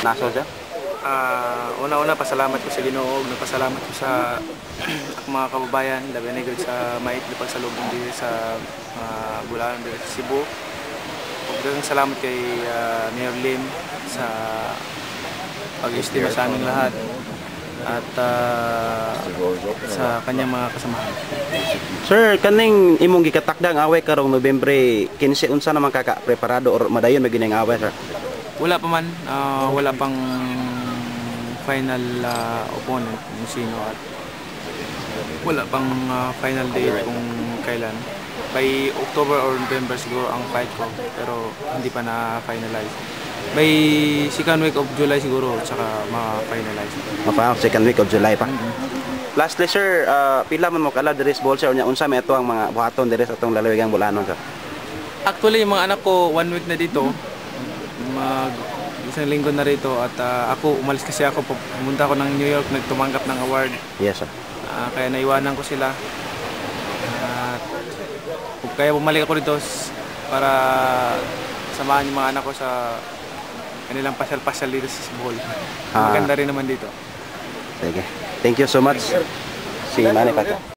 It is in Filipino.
Naso sir? Una-una, pasalamat ko sa Ginoo, nagpasalamat ko sa akong mga kababayan, labi na gud sa mait na pagsalubong dito sa Bulacan, dito sa Cebu. Ug daghang salamat kay Mayor Lim sa pag-estima sa aming lahat at sa kanyang mga kasamahan. Sir, kaning imong gikatakdang away karong Nobyembre 15, unsa naman kaka-preparado or madayon na gining away sir? Wala pa man, wala pang final opponent kung sino at wala pang final date kung kailan. By October or November siguro ang fight ko, pero hindi pa na-finalize. By second week of July siguro, tsaka ma-finalize. Second week of July pa. Lastly sir, pila man mo kala diri sa ball sir, unya unsa may ato ang mga buhaton diri sa atong lalawigang Bulanon sir? Actually, yung mga anak ko 1 week na dito, isang linggo na rito at ako umalis kasi ako, pumunta ako ng New York, nagtumanggap ng award. Yes sir. Kaya naiwanan ko sila. Kaya bumalik ako dito para samahan yung mga anak ko sa kanilang pasyal-pasyal dito sa Cebu. Maganda rin naman dito. Sige. Thank you so much. Si Manny Paco.